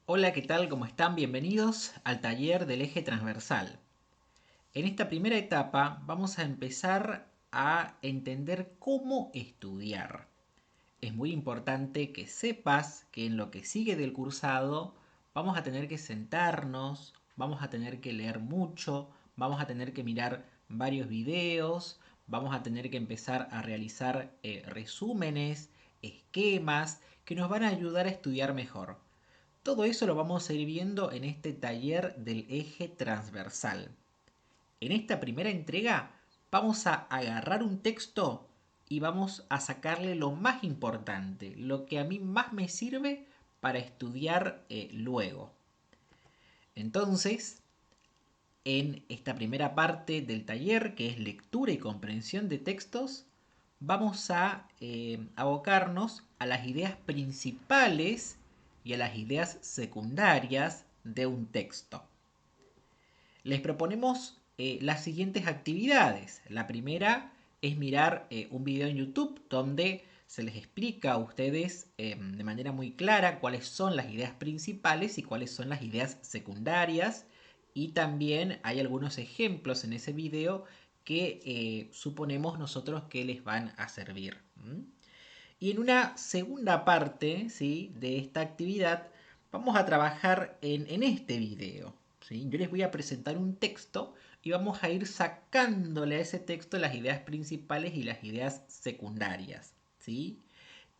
Hola, ¿qué tal? ¿Cómo están? Bienvenidos al taller del eje transversal. En esta primera etapa vamos a empezar a entender cómo estudiar. Es muy importante que sepas que en lo que sigue del cursado vamos a tener que sentarnos, vamos a tener que leer mucho, vamos a tener que mirar varios videos, vamos a tener que empezar a realizar resúmenes, esquemas que nos van a ayudar a estudiar mejor. Todo eso lo vamos a ir viendo en este taller del eje transversal. En esta primera entrega vamos a agarrar un texto y vamos a sacarle lo más importante, lo que a mí más me sirve para estudiar luego. Entonces, en esta primera parte del taller, que es lectura y comprensión de textos, vamos a abocarnos a las ideas principales y a las ideas secundarias de un texto. Les proponemos las siguientes actividades. La primera es mirar un video en YouTube donde se les explica a ustedes de manera muy clara cuáles son las ideas principales y cuáles son las ideas secundarias. Y también hay algunos ejemplos en ese video que suponemos nosotros que les van a servir. Y en una segunda parte, ¿sí?, de esta actividad vamos a trabajar en este video. ¿Sí? Yo les voy a presentar un texto y vamos a ir sacándole a ese texto las ideas principales y las ideas secundarias. ¿Sí?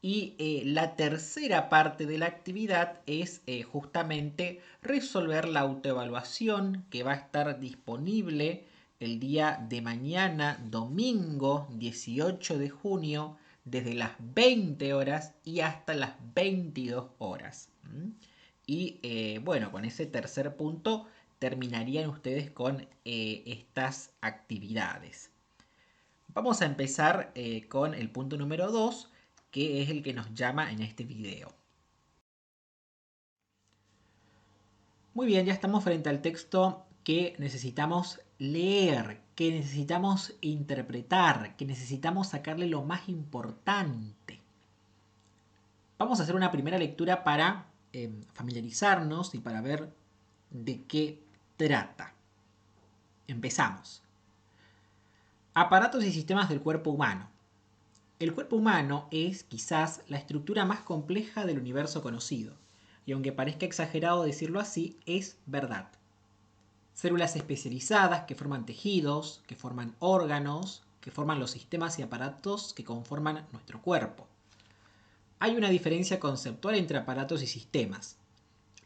Y la tercera parte de la actividad es justamente resolver la autoevaluación que va a estar disponible el día de mañana, domingo 18 de junio, desde las 20 horas y hasta las 22 horas. Y bueno, con ese tercer punto terminarían ustedes con estas actividades. Vamos a empezar con el punto número 2, que es el que nos llama en este video. Muy bien, ya estamos frente al texto que necesitamos leer, que necesitamos interpretar, que necesitamos sacarle lo más importante. Vamos a hacer una primera lectura para familiarizarnos y para ver de qué trata. Empezamos. Aparatos y sistemas del cuerpo humano. El cuerpo humano es quizás la estructura más compleja del universo conocido, y aunque parezca exagerado decirlo así, es verdad. Células especializadas que forman tejidos, que forman órganos, que forman los sistemas y aparatos que conforman nuestro cuerpo. Hay una diferencia conceptual entre aparatos y sistemas.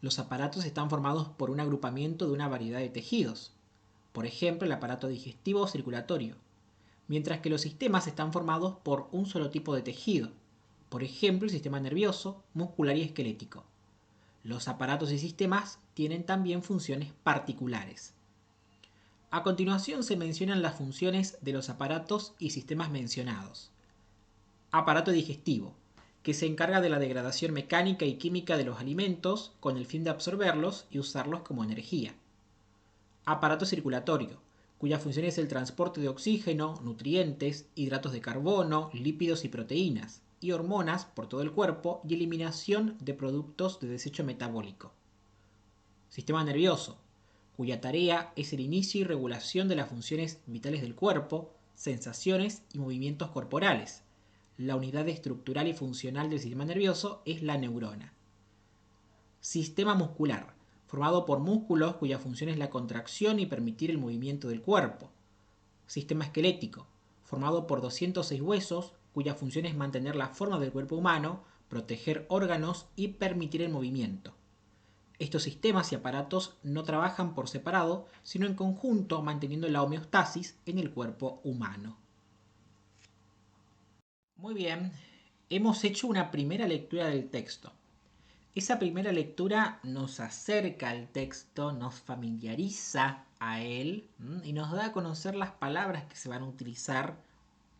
Los aparatos están formados por un agrupamiento de una variedad de tejidos, por ejemplo el aparato digestivo o circulatorio, mientras que los sistemas están formados por un solo tipo de tejido, por ejemplo el sistema nervioso, muscular y esquelético. Los aparatos y sistemas tienen también funciones particulares. A continuación se mencionan las funciones de los aparatos y sistemas mencionados. Aparato digestivo, que se encarga de la degradación mecánica y química de los alimentos con el fin de absorberlos y usarlos como energía. Aparato circulatorio, cuya función es el transporte de oxígeno, nutrientes, hidratos de carbono, lípidos y proteínas, y hormonas por todo el cuerpo y eliminación de productos de desecho metabólico. Sistema nervioso, cuya tarea es el inicio y regulación de las funciones vitales del cuerpo, sensaciones y movimientos corporales. La unidad estructural y funcional del sistema nervioso es la neurona. Sistema muscular, formado por músculos cuya función es la contracción y permitir el movimiento del cuerpo. Sistema esquelético, formado por 206 huesos cuya función es mantener la forma del cuerpo humano, proteger órganos y permitir el movimiento. Estos sistemas y aparatos no trabajan por separado, sino en conjunto, manteniendo la homeostasis en el cuerpo humano. Muy bien, hemos hecho una primera lectura del texto. Esa primera lectura nos acerca al texto, nos familiariza a él y nos da a conocer las palabras que se van a utilizar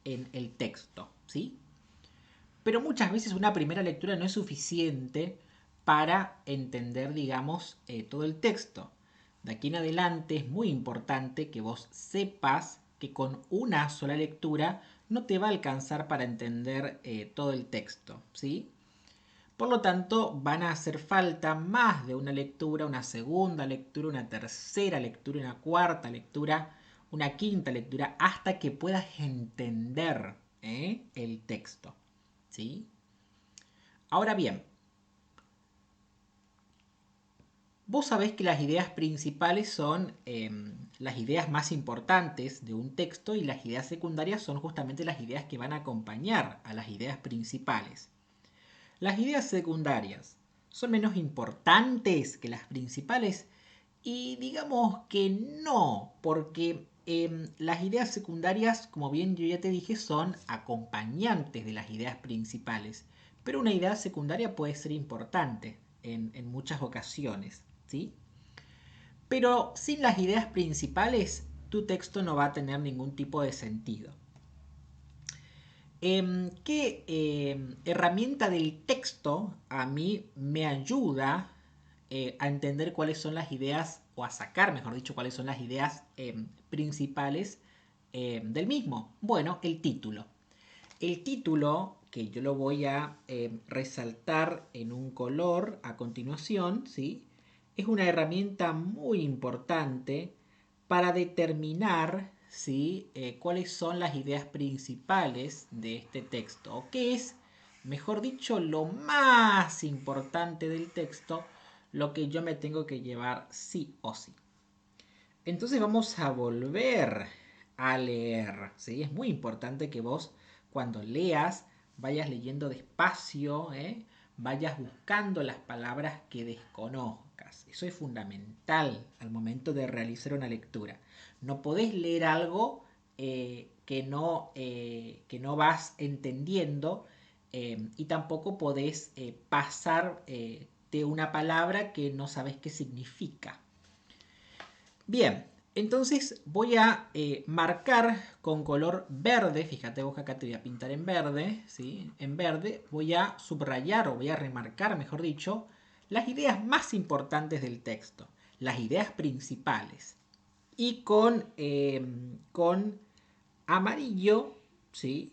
en el texto, ¿sí? Pero muchas veces una primera lectura no es suficiente para entender, digamos, todo el texto. De aquí en adelante es muy importante que vos sepas que con una sola lectura no te va a alcanzar para entender todo el texto, ¿sí? Por lo tanto, van a hacer falta más de una lectura, una segunda lectura, una tercera lectura, una cuarta lectura, una quinta lectura, hasta que puedas entender el texto. ¿Sí? Ahora bien, vos sabés que las ideas principales son las ideas más importantes de un texto y las ideas secundarias son justamente las ideas que van a acompañar a las ideas principales. Las ideas secundarias son menos importantes que las principales y digamos que no, porque las ideas secundarias, como bien yo ya te dije, son acompañantes de las ideas principales. Pero una idea secundaria puede ser importante en muchas ocasiones, ¿sí? Pero sin las ideas principales, tu texto no va a tener ningún tipo de sentido. ¿Qué herramienta del texto a mí me ayuda a entender cuáles son las ideas, o a sacar, mejor dicho, cuáles son las ideas principales del mismo? Bueno, el título. El título, que yo lo voy a resaltar en un color a continuación, ¿sí? Es una herramienta muy importante para determinar, ¿sí? Cuáles son las ideas principales de este texto, o qué es, mejor dicho, lo más importante del texto, lo que yo me tengo que llevar sí o sí. Entonces vamos a volver a leer, ¿sí? Es muy importante que vos cuando leas vayas leyendo despacio, vayas buscando las palabras que desconozcas. Eso es fundamental al momento de realizar una lectura. No podés leer algo que no vas entendiendo y tampoco podés pasar de una palabra que no sabes qué significa. Bien, entonces voy a marcar con color verde, fíjate vos que acá te voy a pintar en verde, ¿sí? En verde voy a subrayar o voy a remarcar, mejor dicho, las ideas más importantes del texto, las ideas principales. Y con amarillo, ¿sí?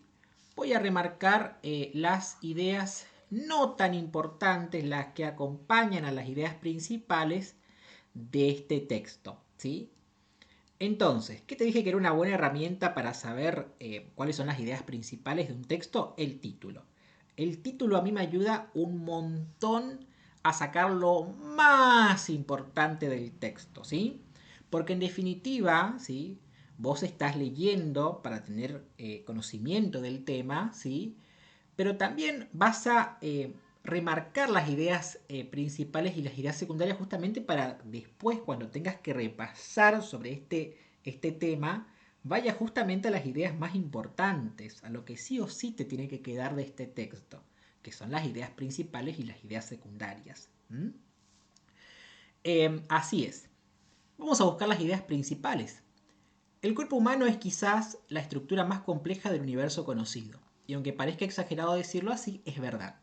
Voy a remarcar las ideas no tan importantes, las que acompañan a las ideas principales de este texto, ¿sí? Entonces, ¿qué te dije que era una buena herramienta para saber cuáles son las ideas principales de un texto? El título. El título a mí me ayuda un montón a sacar lo más importante del texto, ¿sí? Porque en definitiva, ¿sí? Vos estás leyendo para tener conocimiento del tema, ¿sí? Pero también vas a remarcar las ideas principales y las ideas secundarias justamente para después, cuando tengas que repasar sobre este tema, vaya justamente a las ideas más importantes, a lo que sí o sí te tiene que quedar de este texto, que son las ideas principales y las ideas secundarias. Así es. Vamos a buscar las ideas principales. El cuerpo humano es quizás la estructura más compleja del universo conocido, y aunque parezca exagerado decirlo así, es verdad.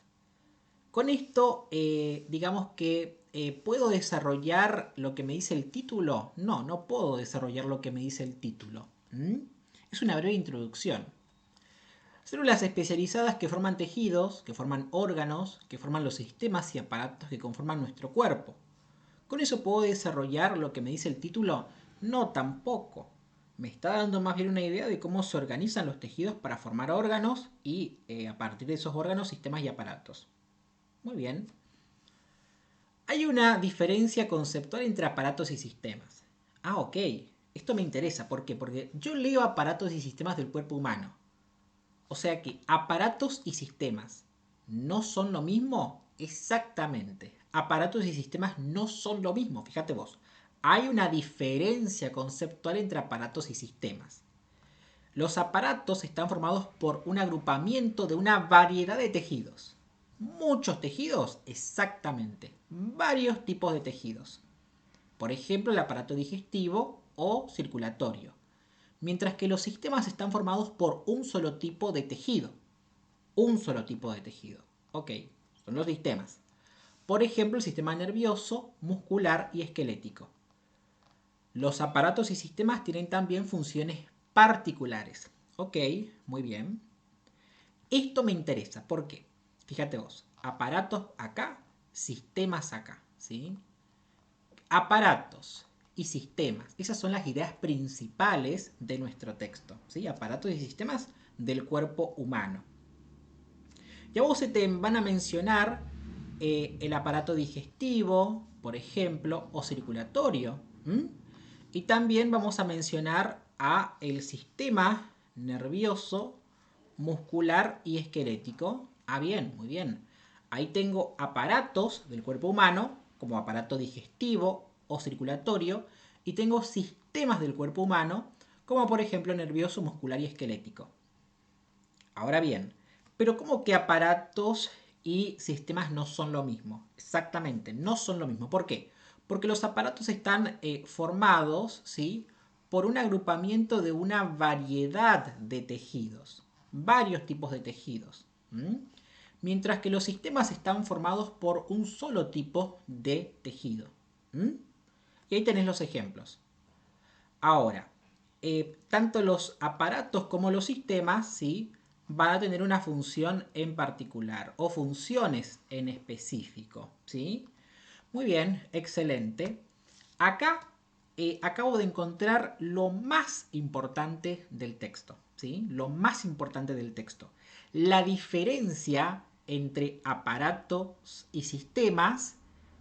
Con esto, digamos que ¿puedo desarrollar lo que me dice el título? No, no puedo desarrollar lo que me dice el título. Es una breve introducción. Células especializadas que forman tejidos, que forman órganos, que forman los sistemas y aparatos que conforman nuestro cuerpo. ¿Con eso puedo desarrollar lo que me dice el título? No, tampoco. Me está dando más bien una idea de cómo se organizan los tejidos para formar órganos y a partir de esos órganos, sistemas y aparatos. Muy bien. Hay una diferencia conceptual entre aparatos y sistemas. Ah, ok. Esto me interesa. ¿Por qué? Porque yo leo aparatos y sistemas del cuerpo humano. O sea que aparatos y sistemas no son lo mismo. Exactamente. Aparatos y sistemas no son lo mismo. Fíjate vos. Hay una diferencia conceptual entre aparatos y sistemas. Los aparatos están formados por un agrupamiento de una variedad de tejidos. Muchos tejidos, exactamente. Varios tipos de tejidos. Por ejemplo, el aparato digestivo o circulatorio. Mientras que los sistemas están formados por un solo tipo de tejido. Un solo tipo de tejido. Ok, son los sistemas. Por ejemplo, el sistema nervioso, muscular y esquelético. Los aparatos y sistemas tienen también funciones particulares. Ok, muy bien. Esto me interesa. ¿Por qué? Fíjate vos. aparatos acá, sistemas acá, ¿sí? Aparatos y sistemas. Esas son las ideas principales de nuestro texto, ¿sí? Aparatos y sistemas del cuerpo humano. Y a vos se te van a mencionar el aparato digestivo, por ejemplo, o circulatorio. Y también vamos a mencionar a el sistema nervioso, muscular y esquelético. Ah, bien, muy bien. Ahí tengo aparatos del cuerpo humano, como aparato digestivo o circulatorio, y tengo sistemas del cuerpo humano, como por ejemplo nervioso, muscular y esquelético. Ahora bien, pero ¿cómo que aparatos y sistemas no son lo mismo? Exactamente, no son lo mismo. ¿Por qué? Porque los aparatos están formados, ¿sí?, por un agrupamiento de una variedad de tejidos, varios tipos de tejidos. Mientras que los sistemas están formados por un solo tipo de tejido. Y ahí tenés los ejemplos. Ahora, tanto los aparatos como los sistemas, ¿sí?, van a tener una función en particular o funciones en específico, ¿sí? Muy bien, excelente. Acá acabo de encontrar lo más importante del texto, ¿sí? Lo más importante del texto. La diferencia entre aparatos y sistemas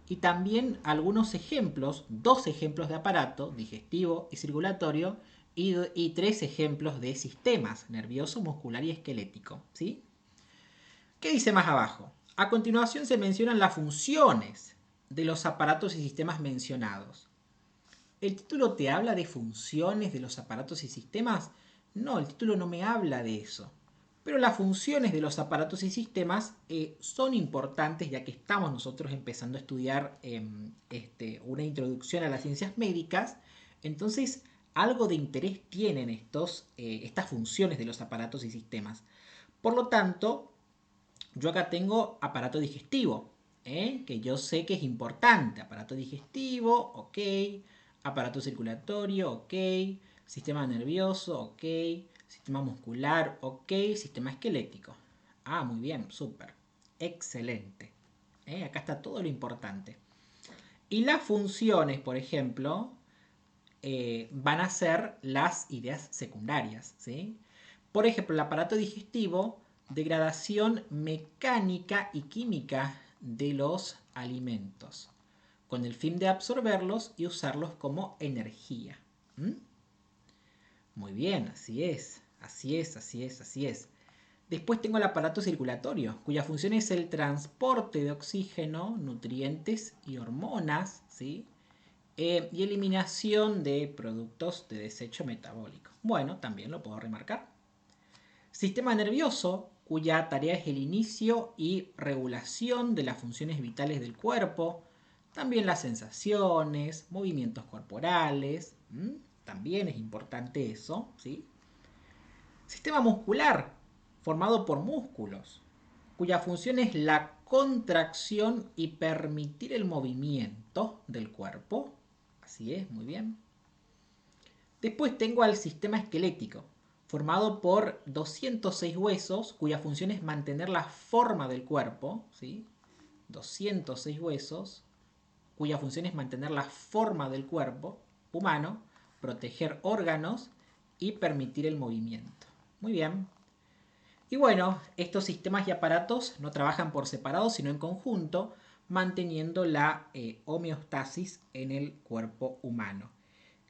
y también algunos ejemplos, dos ejemplos de aparato, digestivo y circulatorio, y tres ejemplos de sistemas, nervioso, muscular y esquelético, ¿sí? ¿Qué dice más abajo? A continuación se mencionan las funciones de los aparatos y sistemas mencionados. ¿El título te habla de funciones de los aparatos y sistemas? No, el título no me habla de eso. Pero las funciones de los aparatos y sistemas son importantes, ya que estamos nosotros empezando a estudiar una introducción a las ciencias médicas. Entonces, algo de interés tienen estas funciones de los aparatos y sistemas. Por lo tanto, yo acá tengo aparato digestivo, que yo sé que es importante. Aparato digestivo, ok. Aparato circulatorio, ok. Sistema nervioso, ok. Sistema muscular, ok. Sistema esquelético. Ah, muy bien, súper. Excelente. Acá está todo lo importante. Y las funciones, por ejemplo, van a ser las ideas secundarias, ¿sí? Por ejemplo, el aparato digestivo, degradación mecánica y química de los alimentos, con el fin de absorberlos y usarlos como energía. Muy bien, así es, así es, así es, así es. Después tengo el aparato circulatorio, cuya función es el transporte de oxígeno, nutrientes y hormonas, ¿sí?, y eliminación de productos de desecho metabólico. Bueno, también lo puedo remarcar. Sistema nervioso, cuya tarea es el inicio y regulación de las funciones vitales del cuerpo, también las sensaciones, movimientos corporales, también es importante eso, ¿sí? Sistema muscular, formado por músculos, cuya función es la contracción y permitir el movimiento del cuerpo. Así es, muy bien. Después tengo al sistema esquelético, formado por 206 huesos, cuya función es mantener la forma del cuerpo, ¿sí? 206 huesos, cuya función es mantener la forma del cuerpo humano, proteger órganos y permitir el movimiento. Muy bien. Y bueno, estos sistemas y aparatos no trabajan por separado, sino en conjunto, manteniendo la homeostasis en el cuerpo humano.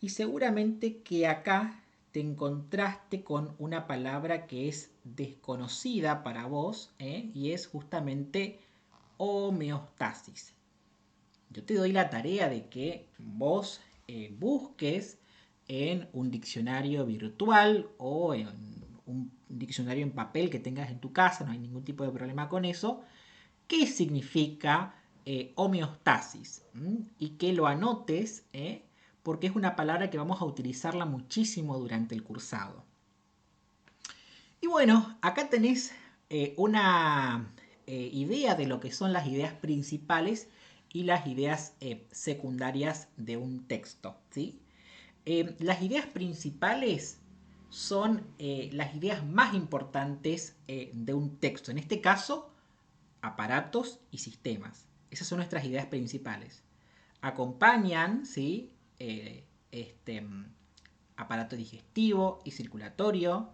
Y seguramente que acá te encontraste con una palabra que es desconocida para vos, y es justamente homeostasis. Yo te doy la tarea de que vos busques en un diccionario virtual o en un diccionario en papel que tengas en tu casa, no hay ningún tipo de problema con eso, qué significa homeostasis, y que lo anotes, porque es una palabra que vamos a utilizarla muchísimo durante el cursado. Y bueno, acá tenés una idea de lo que son las ideas principales y las ideas secundarias de un texto, ¿sí? Las ideas principales son las ideas más importantes de un texto. En este caso, aparatos y sistemas. Esas son nuestras ideas principales. Acompañan, ¿sí? Aparato digestivo y circulatorio,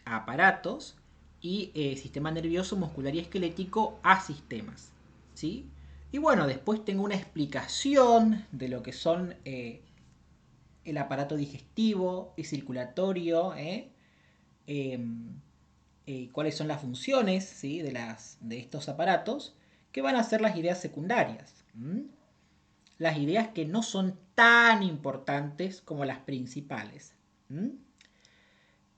aparatos, y sistema nervioso, muscular y esquelético a sistemas, ¿sí? Y bueno, después tengo una explicación de lo que son el aparato digestivo y circulatorio, cuáles son las funciones, ¿sí? de estos aparatos, que van a ser las ideas secundarias. Las ideas que no son tan importantes como las principales.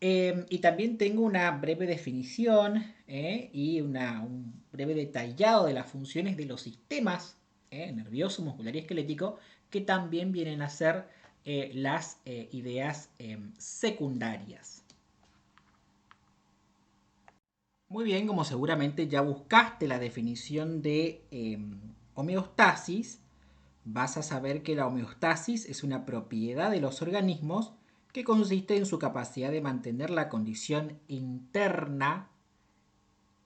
Y también tengo una breve definición y un breve detallado de las funciones de los sistemas nervioso, muscular y esquelético, que también vienen a ser las ideas secundarias. Muy bien, como seguramente ya buscaste la definición de homeostasis, vas a saber que la homeostasis es una propiedad de los organismos que consiste en su capacidad de mantener la condición interna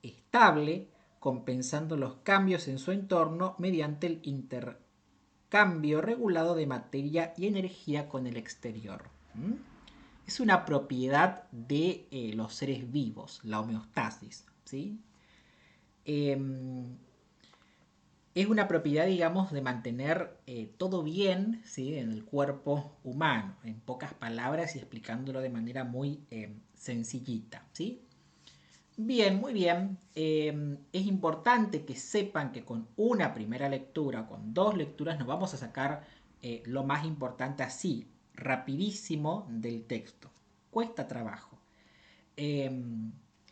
estable, compensando los cambios en su entorno mediante el intercambio regulado de materia y energía con el exterior. Es una propiedad de los seres vivos, la homeostasis, ¿sí? Es una propiedad, digamos, de mantener todo bien, ¿sí? En el cuerpo humano, en pocas palabras y explicándolo de manera muy sencillita, ¿sí? Bien, muy bien. Es importante que sepan que con una primera lectura, con dos lecturas, nos vamos a sacar lo más importante así, rapidísimo del texto. Cuesta trabajo.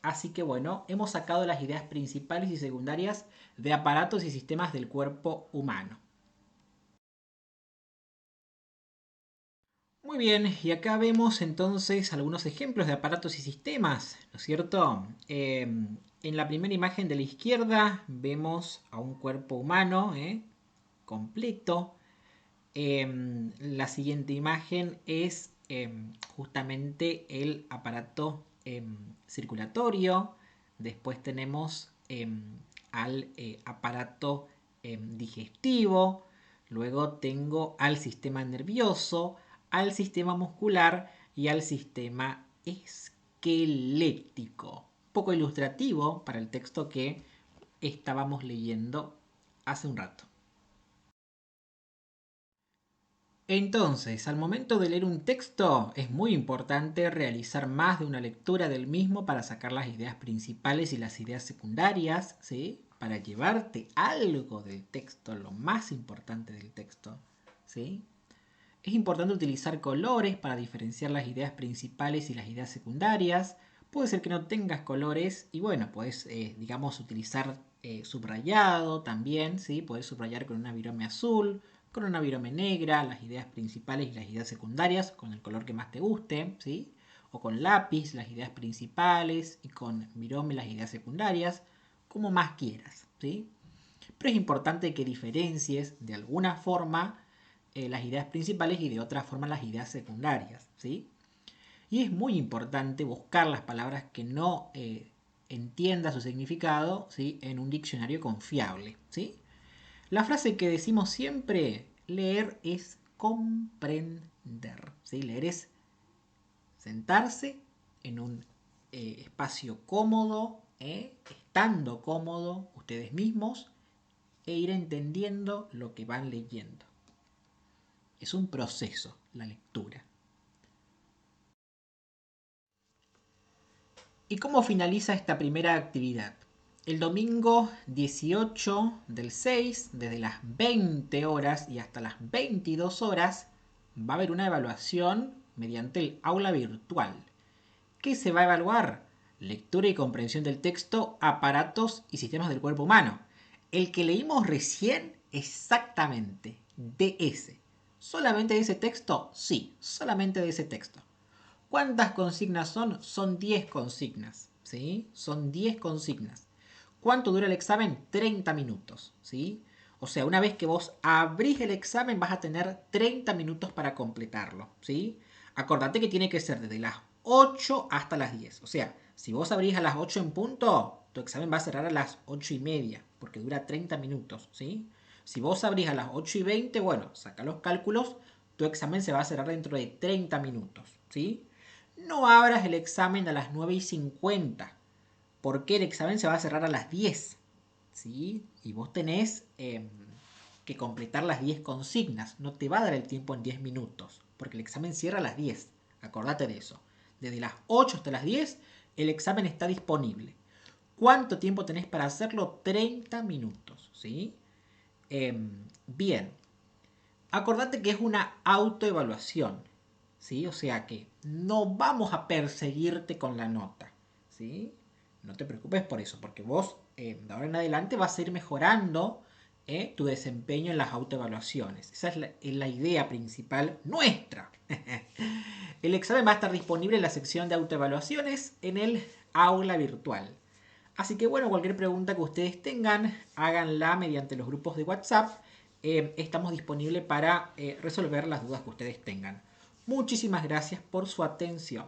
Así que bueno, hemos sacado las ideas principales y secundarias de aparatos y sistemas del cuerpo humano. Muy bien, y acá vemos entonces algunos ejemplos de aparatos y sistemas, ¿no es cierto? En la primera imagen de la izquierda vemos a un cuerpo humano completo. La siguiente imagen es justamente el aparato circulatorio. Después tenemos al aparato digestivo. Luego tengo al sistema nervioso, al sistema muscular y al sistema esquelético. Poco ilustrativo para el texto que estábamos leyendo hace un rato. Entonces, al momento de leer un texto, es muy importante realizar más de una lectura del mismo para sacar las ideas principales y las ideas secundarias, ¿sí? Para llevarte algo del texto, lo más importante del texto, ¿sí? Es importante utilizar colores para diferenciar las ideas principales y las ideas secundarias. Puede ser que no tengas colores y bueno, puedes, digamos, utilizar subrayado también, ¿sí? Puedes subrayar con una virome azul, con una virome negra, las ideas principales y las ideas secundarias, con el color que más te guste, ¿sí? O con lápiz las ideas principales y con virome las ideas secundarias, como más quieras, ¿sí? Pero es importante que diferencies de alguna forma las ideas principales y de otra forma las ideas secundarias, ¿sí? Y es muy importante buscar las palabras que no entienda su significado, ¿sí? En un diccionario confiable, ¿sí? La frase que decimos siempre, leer es comprender, ¿sí? Leer es sentarse en un espacio cómodo, estando cómodo ustedes mismos, e ir entendiendo lo que van leyendo. Es un proceso la lectura. ¿Y cómo finaliza esta primera actividad? El domingo 18 del 6, desde las 20 horas y hasta las 22 horas, va a haber una evaluación mediante el aula virtual. ¿Qué se va a evaluar? Lectura y comprensión del texto, aparatos y sistemas del cuerpo humano. El que leímos recién, exactamente, de ese. ¿Solamente de ese texto? Sí, solamente de ese texto. ¿Cuántas consignas son? Son 10 consignas, ¿sí? Son 10 consignas. ¿Cuánto dura el examen? 30 minutos, ¿sí? O sea, una vez que vos abrís el examen vas a tener 30 minutos para completarlo, ¿sí? Acordate que tiene que ser desde las 8 hasta las 10. O sea, si vos abrís a las 8 en punto, tu examen va a cerrar a las 8:30, porque dura 30 minutos, ¿sí? Si vos abrís a las 8:20, bueno, saca los cálculos, tu examen se va a cerrar dentro de 30 minutos, ¿sí? No abras el examen a las 9:50, porque el examen se va a cerrar a las 10, ¿sí? Y vos tenés que completar las 10 consignas. No te va a dar el tiempo en 10 minutos, porque el examen cierra a las 10. Acordate de eso. Desde las 8 hasta las 10, el examen está disponible. ¿Cuánto tiempo tenés para hacerlo? 30 minutos, ¿sí? Bien. Acordate que es una autoevaluación, ¿sí? O sea que no vamos a perseguirte con la nota, ¿sí? No te preocupes por eso, porque vos de ahora en adelante vas a ir mejorando tu desempeño en las autoevaluaciones. Esa es la idea principal nuestra. El examen va a estar disponible en la sección de autoevaluaciones en el aula virtual. Así que bueno, cualquier pregunta que ustedes tengan, háganla mediante los grupos de WhatsApp. Estamos disponibles para resolver las dudas que ustedes tengan. Muchísimas gracias por su atención.